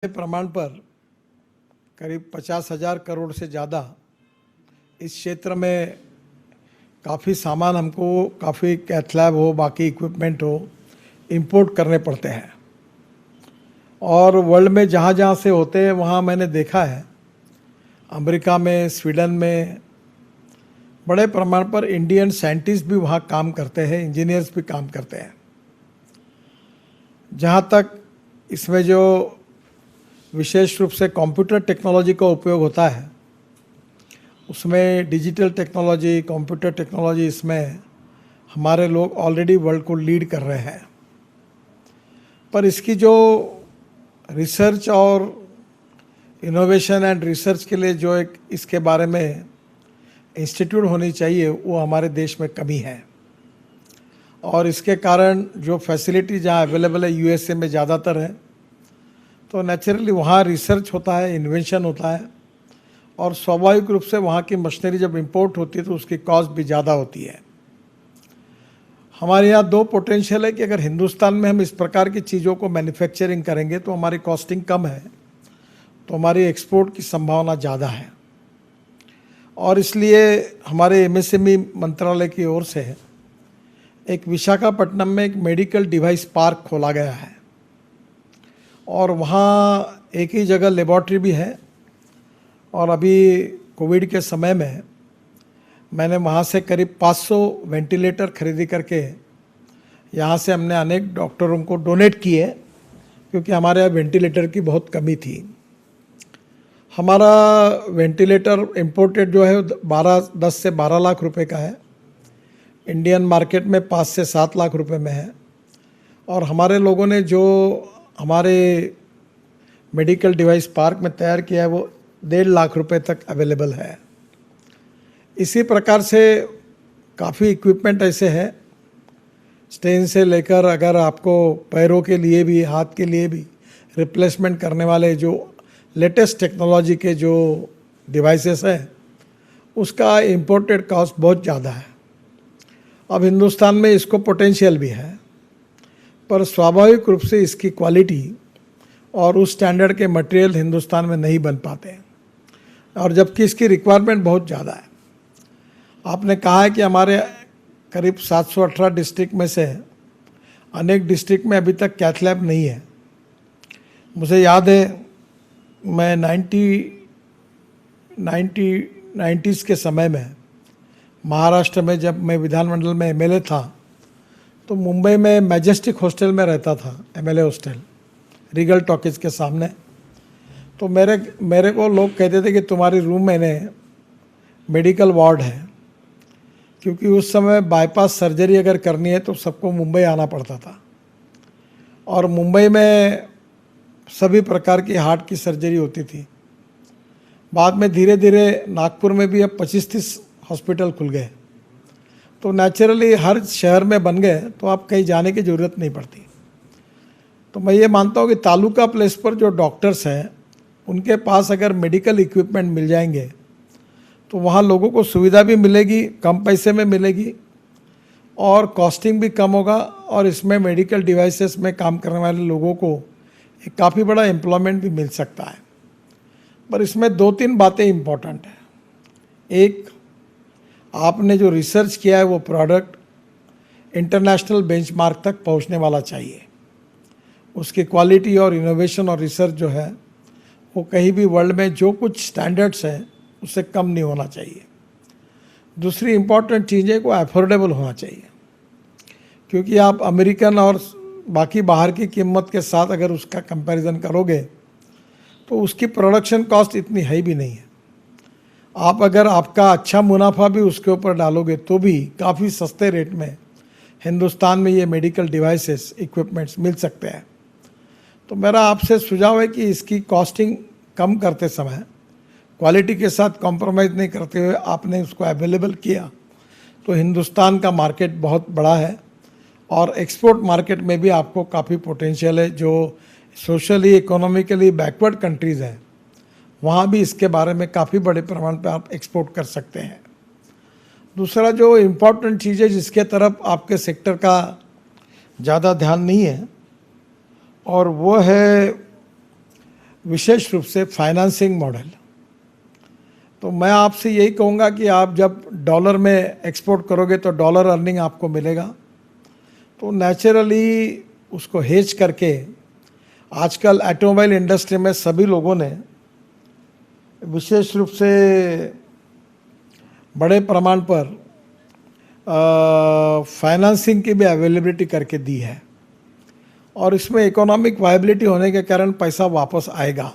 प्रमाण पर करीब 50,000 करोड़ से ज़्यादा इस क्षेत्र में काफ़ी सामान हमको काफ़ी कैथ लैब हो बाकी इक्विपमेंट हो इंपोर्ट करने पड़ते हैं। और वर्ल्ड में जहाँ जहाँ से होते हैं वहाँ मैंने देखा है अमेरिका में, स्वीडन में बड़े प्रमाण पर इंडियन साइंटिस्ट भी वहाँ काम करते हैं, इंजीनियर्स भी काम करते हैं। जहाँ तक इसमें जो विशेष रूप से कंप्यूटर टेक्नोलॉजी का उपयोग होता है उसमें डिजिटल टेक्नोलॉजी, कंप्यूटर टेक्नोलॉजी, इसमें हमारे लोग ऑलरेडी वर्ल्ड को लीड कर रहे हैं। पर इसकी जो रिसर्च और इनोवेशन एंड रिसर्च के लिए जो एक इसके बारे में इंस्टीट्यूट होनी चाहिए वो हमारे देश में कमी है। और इसके कारण जो फैसिलिटी जहाँ अवेलेबल है यूएसए में ज़्यादातर है, तो नेचुरली वहाँ रिसर्च होता है, इन्वेंशन होता है और स्वाभाविक रूप से वहाँ की मशीनरी जब इंपोर्ट होती है तो उसकी कॉस्ट भी ज़्यादा होती है। हमारे यहाँ दो पोटेंशियल है कि अगर हिंदुस्तान में हम इस प्रकार की चीज़ों को मैन्युफैक्चरिंग करेंगे तो हमारी कॉस्टिंग कम है, तो हमारी एक्सपोर्ट की संभावना ज़्यादा है। और इसलिए हमारे एमएसएमई मंत्रालय की ओर से एक विशाखापट्टनम में एक मेडिकल डिवाइस पार्क खोला गया है और वहाँ एक ही जगह लेबॉर्ट्री भी है। और अभी कोविड के समय में मैंने वहाँ से करीब 500 वेंटिलेटर खरीदी करके यहाँ से हमने अनेक डॉक्टरों को डोनेट किए क्योंकि हमारे यहाँ वेंटिलेटर की बहुत कमी थी। हमारा वेंटिलेटर इम्पोर्टेड जो है 10 से 12 लाख रुपए का है, इंडियन मार्केट में 5 से 7 लाख रुपए में है। और हमारे लोगों ने जो हमारे मेडिकल डिवाइस पार्क में तैयार किया है वो 1.5 लाख रुपए तक अवेलेबल है। इसी प्रकार से काफ़ी इक्विपमेंट ऐसे हैं, स्टेन से लेकर अगर आपको पैरों के लिए भी, हाथ के लिए भी रिप्लेसमेंट करने वाले जो लेटेस्ट टेक्नोलॉजी के जो डिवाइसेस हैं उसका इम्पोर्टेड कॉस्ट बहुत ज़्यादा है। अब हिंदुस्तान में इसको पोटेंशियल भी है पर स्वाभाविक रूप से इसकी क्वालिटी और उस स्टैंडर्ड के मटेरियल हिंदुस्तान में नहीं बन पाते हैं और जबकि इसकी रिक्वायरमेंट बहुत ज़्यादा है। आपने कहा है कि हमारे करीब 718 डिस्ट्रिक्ट में से अनेक डिस्ट्रिक्ट में अभी तक कैथ लैब नहीं है। मुझे याद है मैं 90s के समय में महाराष्ट्र में जब मैं विधानमंडल में एमएलए था तो मुंबई में मैजेस्टिक हॉस्टल में रहता था, एमएलए हॉस्टल रीगल टॉकीज के सामने। तो मेरे को लोग कहते थे कि तुम्हारी रूम में मेडिकल वार्ड है, क्योंकि उस समय बाईपास सर्जरी अगर करनी है तो सबको मुंबई आना पड़ता था और मुंबई में सभी प्रकार की हार्ट की सर्जरी होती थी। बाद में धीरे धीरे नागपुर में भी अब 25-30 हॉस्पिटल खुल गए, तो नेचुरली हर शहर में बन गए तो आप कहीं जाने की ज़रूरत नहीं पड़ती। तो मैं ये मानता हूँ कि तालुका प्लेस पर जो डॉक्टर्स हैं उनके पास अगर मेडिकल इक्विपमेंट मिल जाएंगे तो वहाँ लोगों को सुविधा भी मिलेगी, कम पैसे में मिलेगी और कॉस्टिंग भी कम होगा और इसमें मेडिकल डिवाइसेस में काम करने वाले लोगों को एक काफ़ी बड़ा एम्प्लॉयमेंट भी मिल सकता है। पर इसमें 2-3 बातें इम्पॉर्टेंट हैं। एक, आपने जो रिसर्च किया है वो प्रोडक्ट इंटरनेशनल बेंचमार्क तक पहुंचने वाला चाहिए। उसकी क्वालिटी और इनोवेशन और रिसर्च जो है वो कहीं भी वर्ल्ड में जो कुछ स्टैंडर्ड्स हैं उससे कम नहीं होना चाहिए। दूसरी इम्पॉर्टेंट चीज़ है वो अफोर्डेबल होना चाहिए, क्योंकि आप अमेरिकन और बाकी बाहर की कीमत के साथ अगर उसका कंपैरिजन करोगे तो उसकी प्रोडक्शन कॉस्ट इतनी है भी नहीं है। आप अगर आपका अच्छा मुनाफा भी उसके ऊपर डालोगे तो भी काफ़ी सस्ते रेट में हिंदुस्तान में ये मेडिकल डिवाइसेस, इक्विपमेंट्स मिल सकते हैं। तो मेरा आपसे सुझाव है कि इसकी कॉस्टिंग कम करते समय क्वालिटी के साथ कॉम्प्रोमाइज़ नहीं करते हुए आपने उसको अवेलेबल किया तो हिंदुस्तान का मार्केट बहुत बड़ा है और एक्सपोर्ट मार्केट में भी आपको काफ़ी पोटेंशियल है। जो सोशली इकोनॉमिकली बैकवर्ड कंट्रीज़ हैं वहाँ भी इसके बारे में काफ़ी बड़े प्रमाण पर आप एक्सपोर्ट कर सकते हैं। दूसरा जो इम्पोर्टेंट चीज़ है जिसके तरफ आपके सेक्टर का ज़्यादा ध्यान नहीं है और वो है विशेष रूप से फाइनेंसिंग मॉडल। तो मैं आपसे यही कहूँगा कि आप जब डॉलर में एक्सपोर्ट करोगे तो डॉलर अर्निंग आपको मिलेगा, तो नेचुरली उसको हेज करके आजकल ऑटोमोबाइल इंडस्ट्री में सभी लोगों ने विशेष रूप से बड़े प्रमाण पर फाइनेंसिंग की भी अवेलेबिलिटी करके दी है, और इसमें इकोनॉमिक वायबिलिटी होने के कारण पैसा वापस आएगा।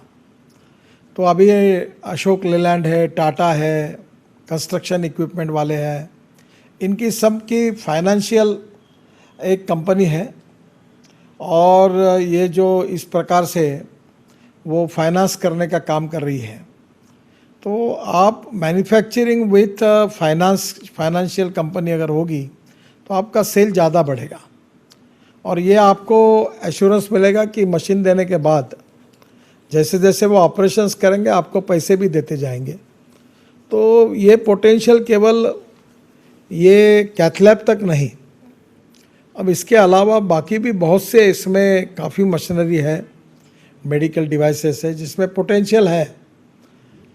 तो अभी अशोक लेलैंड है, टाटा है, कंस्ट्रक्शन इक्विपमेंट वाले हैं, इनकी सब की फाइनेंशियल एक कंपनी है, और ये जो इस प्रकार से वो फाइनेंस करने का काम कर रही है। तो आप मैन्युफैक्चरिंग विथ फाइनेंशियल कंपनी अगर होगी तो आपका सेल ज़्यादा बढ़ेगा, और ये आपको एश्योरेंस मिलेगा कि मशीन देने के बाद जैसे जैसे वो ऑपरेशंस करेंगे आपको पैसे भी देते जाएंगे। तो ये पोटेंशियल केवल ये कैथ लैब तक नहीं, अब इसके अलावा बाकी भी बहुत से इसमें काफ़ी मशीनरी है, मेडिकल डिवाइसेस है जिसमें पोटेंशियल है,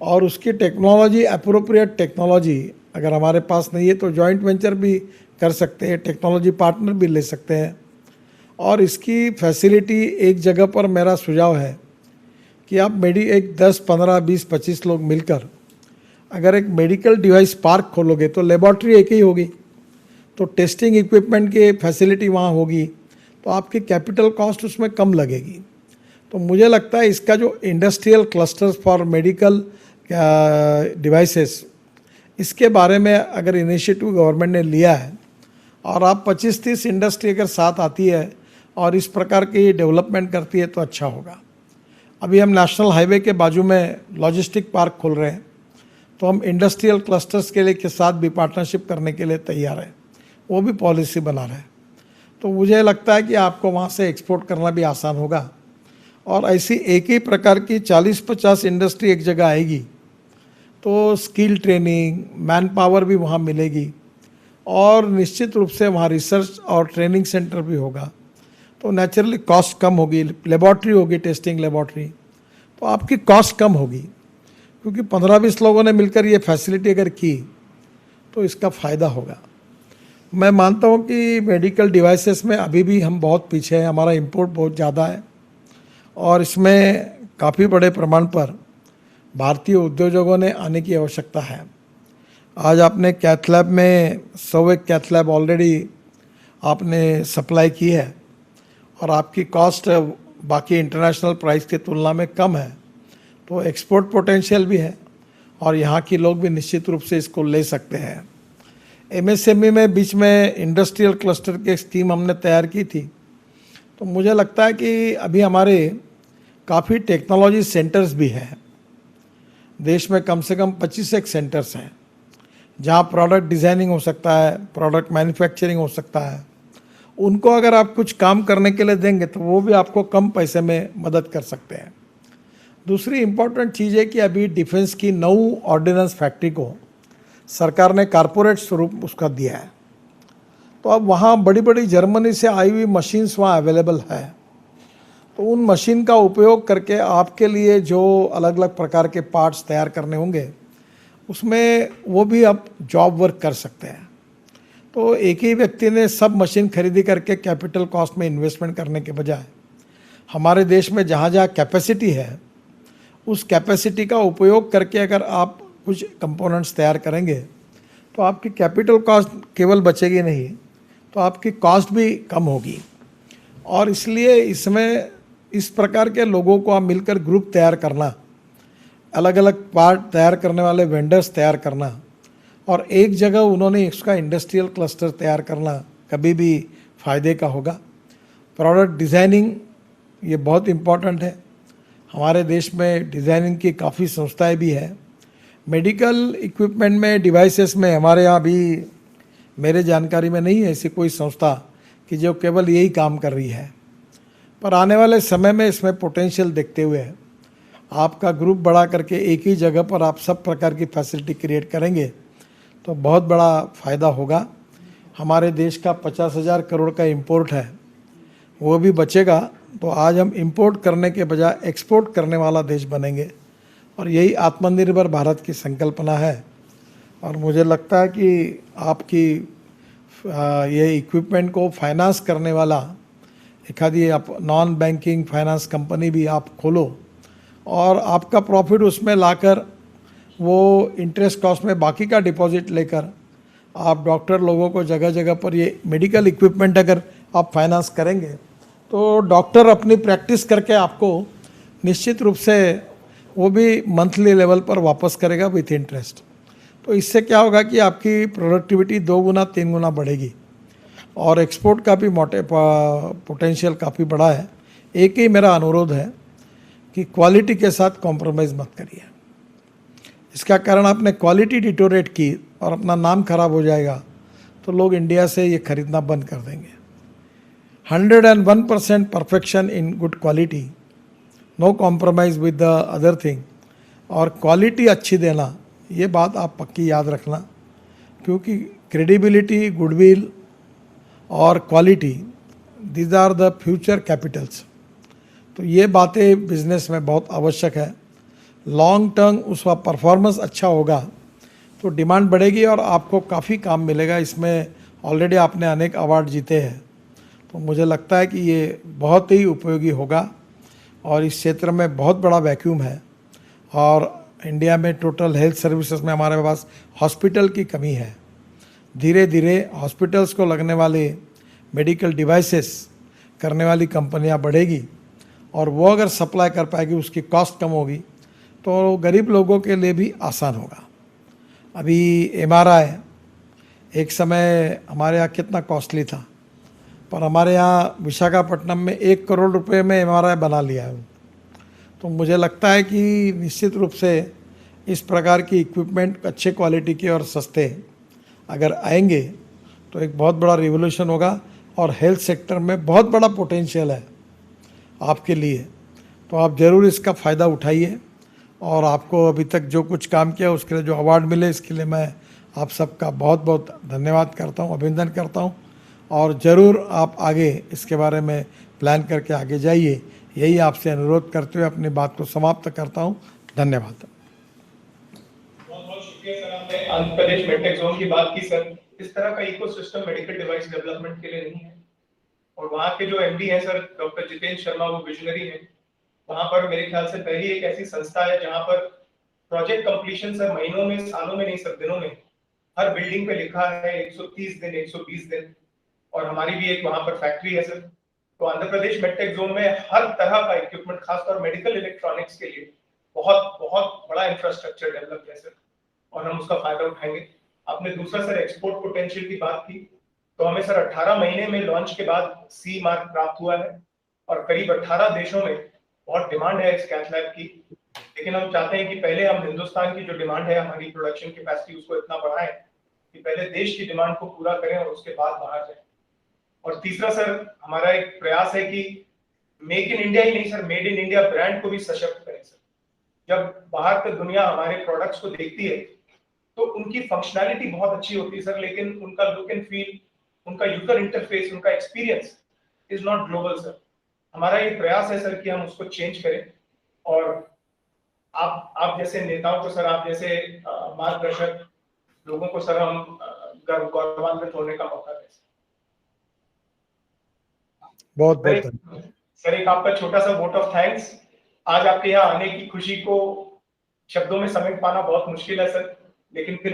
और उसकी टेक्नोलॉजी अप्रोप्रिएट टेक्नोलॉजी अगर हमारे पास नहीं है तो जॉइंट वेंचर भी कर सकते हैं, टेक्नोलॉजी पार्टनर भी ले सकते हैं। और इसकी फैसिलिटी एक जगह पर मेरा सुझाव है कि आप एक 10, 15, 20, 25 लोग मिलकर अगर एक मेडिकल डिवाइस पार्क खोलोगे तो लेबॉर्ट्री एक ही होगी, तो टेस्टिंग इक्विपमेंट की फैसिलिटी वहाँ होगी, तो आपकी कैपिटल कॉस्ट उसमें कम लगेगी। तो मुझे लगता है इसका जो industrial clusters for medical devices, इसके बारे में अगर इनिशिएटिव गवर्नमेंट ने लिया है और आप 25-30 इंडस्ट्री अगर साथ आती है और इस प्रकार की डेवलपमेंट करती है तो अच्छा होगा। अभी हम नेशनल हाईवे के बाजू में लॉजिस्टिक पार्क खोल रहे हैं, तो हम इंडस्ट्रियल क्लस्टर्स के लिए के साथ भी पार्टनरशिप करने के लिए तैयार हैं, वो भी पॉलिसी बना रहे हैं। तो मुझे लगता है कि आपको वहाँ से एक्सपोर्ट करना भी आसान होगा, और ऐसी एक ही प्रकार की 40-50 इंडस्ट्री एक जगह आएगी तो स्किल ट्रेनिंग, मैन पावर भी वहाँ मिलेगी, और निश्चित रूप से वहाँ रिसर्च और ट्रेनिंग सेंटर भी होगा। तो नेचुरली कॉस्ट कम होगी, लेबॉर्ट्री होगी, टेस्टिंग लेबॉर्ट्री, तो आपकी कॉस्ट कम होगी, क्योंकि 15-20 लोगों ने मिलकर ये फैसिलिटी अगर की तो इसका फ़ायदा होगा। मैं मानता हूँ कि मेडिकल डिवाइसेस में अभी भी हम बहुत पीछे हैं, हमारा इंपोर्ट बहुत ज़्यादा है, और इसमें काफ़ी बड़े प्रमाण पर भारतीय उद्योगों ने आने की आवश्यकता है। आज आपने कैथ लैब में 101 कैथ लैब ऑलरेडी आपने सप्लाई की है, और आपकी कॉस्ट बाकी इंटरनेशनल प्राइस की तुलना में कम है, तो एक्सपोर्ट पोटेंशियल भी है, और यहाँ के लोग भी निश्चित रूप से इसको ले सकते हैं। एमएसएमई में बीच में इंडस्ट्रियल क्लस्टर की स्कीम हमने तैयार की थी, तो मुझे लगता है कि अभी हमारे काफ़ी टेक्नोलॉजी सेंटर्स भी हैं देश में, कम से कम 25 सेंटर्स हैं जहाँ प्रोडक्ट डिज़ाइनिंग हो सकता है, प्रोडक्ट मैन्युफैक्चरिंग हो सकता है। उनको अगर आप कुछ काम करने के लिए देंगे तो वो भी आपको कम पैसे में मदद कर सकते हैं। दूसरी इम्पॉर्टेंट चीज़ है कि अभी डिफेंस की 9 ऑर्डिनेंस फैक्ट्री को सरकार ने कारपोरेट स्वरूप उसका दिया है, तो अब वहाँ बड़ी बड़ी जर्मनी से आई हुई मशीन्स वहाँ अवेलेबल है, तो उन मशीन का उपयोग करके आपके लिए जो अलग अलग प्रकार के पार्ट्स तैयार करने होंगे उसमें वो भी आप जॉब वर्क कर सकते हैं। तो एक ही व्यक्ति ने सब मशीन खरीदी करके कैपिटल कॉस्ट में इन्वेस्टमेंट करने के बजाय हमारे देश में जहाँ जहाँ कैपेसिटी है उस कैपेसिटी का उपयोग करके अगर आप कुछ कंपोनेंट्स तैयार करेंगे तो आपकी कैपिटल कॉस्ट केवल बचेगी नहीं, तो आपकी कॉस्ट भी कम होगी। और इसलिए इसमें इस प्रकार के लोगों को आप मिलकर ग्रुप तैयार करना, अलग अलग पार्ट तैयार करने वाले वेंडर्स तैयार करना, और एक जगह उन्होंने इसका इंडस्ट्रियल क्लस्टर तैयार करना कभी भी फ़ायदे का होगा। प्रोडक्ट डिज़ाइनिंग ये बहुत इम्पॉर्टेंट है, हमारे देश में डिज़ाइनिंग की काफ़ी संस्थाएं भी हैं। मेडिकल इक्विपमेंट में, डिवाइसेस में हमारे यहाँ भी मेरे जानकारी में नहीं है ऐसी कोई संस्था कि जो केवल यही काम कर रही है, पर आने वाले समय में इसमें पोटेंशियल देखते हुए आपका ग्रुप बढ़ा करके एक ही जगह पर आप सब प्रकार की फैसिलिटी क्रिएट करेंगे तो बहुत बड़ा फ़ायदा होगा। हमारे देश का 50,000 करोड़ का इंपोर्ट है, वो भी बचेगा, तो आज हम इंपोर्ट करने के बजाय एक्सपोर्ट करने वाला देश बनेंगे, और यही आत्मनिर्भर भारत की संकल्पना है। और मुझे लगता है कि आपकी ये इक्विपमेंट को फाइनेंस करने वाला एक आधी आप नॉन बैंकिंग फाइनेंस कंपनी भी आप खोलो, और आपका प्रॉफिट उसमें लाकर वो इंटरेस्ट कॉस्ट में बाकी का डिपॉजिट लेकर आप डॉक्टर लोगों को जगह जगह पर ये मेडिकल इक्विपमेंट अगर आप फाइनेंस करेंगे तो डॉक्टर अपनी प्रैक्टिस करके आपको निश्चित रूप से वो भी मंथली लेवल पर वापस करेगा विथ इंटरेस्ट। तो इससे क्या होगा कि आपकी प्रोडक्टिविटी 2 गुना 3 गुना बढ़ेगी, और एक्सपोर्ट का भी पोटेंशियल काफ़ी बड़ा है। एक ही मेरा अनुरोध है कि क्वालिटी के साथ कॉम्प्रोमाइज़ मत करिए। इसका कारण आपने क्वालिटी डिटोरेट की और अपना नाम खराब हो जाएगा तो लोग इंडिया से ये खरीदना बंद कर देंगे। 101% perfection in good quality, no compromise with the other thing, और क्वालिटी अच्छी देना, ये बात आप पक्की याद रखना, क्योंकि क्रेडिबिलिटी, गुडविल और quality, these are the future capitals. तो ये बातें बिजनेस में बहुत आवश्यक है। लॉन्ग टर्म उसका परफॉर्मेंस अच्छा होगा तो डिमांड बढ़ेगी और आपको काफ़ी काम मिलेगा। इसमें ऑलरेडी आपने अनेक अवार्ड जीते हैं, तो मुझे लगता है कि ये बहुत ही उपयोगी होगा। और इस क्षेत्र में बहुत बड़ा वैक्यूम है, और इंडिया में टोटल हेल्थ सर्विसेज में हमारे पास हॉस्पिटल की कमी है। धीरे धीरे हॉस्पिटल्स को लगने वाले मेडिकल डिवाइसेस करने वाली कंपनियां बढ़ेगी, और वो अगर सप्लाई कर पाएगी उसकी कॉस्ट कम होगी तो गरीब लोगों के लिए भी आसान होगा। अभी MRI एक समय हमारे यहाँ कितना कॉस्टली था, पर हमारे यहाँ विशाखापट्टनम में 1 करोड़ रुपए में MRI बना लिया है। तो मुझे लगता है कि निश्चित रूप से इस प्रकार की इक्विपमेंट अच्छे क्वालिटी के और सस्ते अगर आएंगे तो एक बहुत बड़ा रिवोल्यूशन होगा, और हेल्थ सेक्टर में बहुत बड़ा पोटेंशियल है आपके लिए। तो आप ज़रूर इसका फ़ायदा उठाइए, और आपको अभी तक जो कुछ काम किया उसके लिए जो अवार्ड मिले इसके लिए मैं आप सबका बहुत बहुत धन्यवाद करता हूँ, अभिनंदन करता हूँ। और ज़रूर आप आगे इसके बारे में प्लान करके आगे जाइए, यही आपसे अनुरोध करते हुए अपनी बात को समाप्त करता हूँ। धन्यवाद। बहुत बहुत शुक्रिया सर, आपने आंध्र प्रदेश मेडटेक जोन की बात की सर। इस तरह का इकोसिस्टम मेडिकल डिवाइस डेवलपमेंट के लिए नहीं है, और वहाँ के जो MD हैं सर डॉक्टर जितेंद्र शर्मा, वो विजनरी हैं। वहाँ पर मेरे ख्याल से पहली एक ऐसी संस्था है जहाँ पर प्रोजेक्ट कंप्लीशन सर महीनों में, सालों में नहीं सर दिनों में, हर बिल्डिंग पे लिखा है 130 दिन, 120 दिन। और हमारी भी एक वहाँ पर फैक्ट्री है सर। तो आंध्र प्रदेश मेडटेक जोन में हर तरह का इक्विपमेंट, खासतौर मेडिकल इलेक्ट्रॉनिक्स के लिए बहुत बहुत बड़ा इंफ्रास्ट्रक्चर डेवलप है सर, और हम उसका फायदा उठाएंगे। आपने दूसरा सर एक्सपोर्ट पोटेंशियल की बात की, तो हमें सर 18 महीने में लॉन्च के बाद C मार्क प्राप्त हुआ है, और करीब 18 देशों में बहुत डिमांड है इस कैथ लैब की। लेकिन हम चाहते हैं कि पहले हम हिंदुस्तान की जो डिमांड है, हमारी प्रोडक्शन कैपेसिटी, उसको इतना बढ़ाएं कि पहले देश की डिमांड को पूरा करें और उसके बाद बाहर जाएं। और तीसरा सर हमारा एक प्रयास है कि मेक इन इंडिया ही नहीं sir, made in India brand को भी सशक्त करें सर। जब बाहर की दुनिया हमारे प्रोडक्ट्स को देखती है तो उनकी फंक्शनैलिटी बहुत अच्छी होती है सर, लेकिन उनका लुक एंड फील, उनका यूजर इंटरफेस, उनका experience is not global sir. हमारा ये प्रयास है सर कि हम उसको चेंज करें, और आप जैसे नेताओं को सर, आप जैसे मार्गदर्शक लोगों को सर हम गौरवान्वित होने का मौका दें। बहुत बहुत धन्यवाद सर, एक आपका छोटा सा वोट ऑफ थैंक्स। आज आपके यहाँ आने की खुशी को शब्दों में समेट पाना बहुत मुश्किल है सर, लेकिन फिर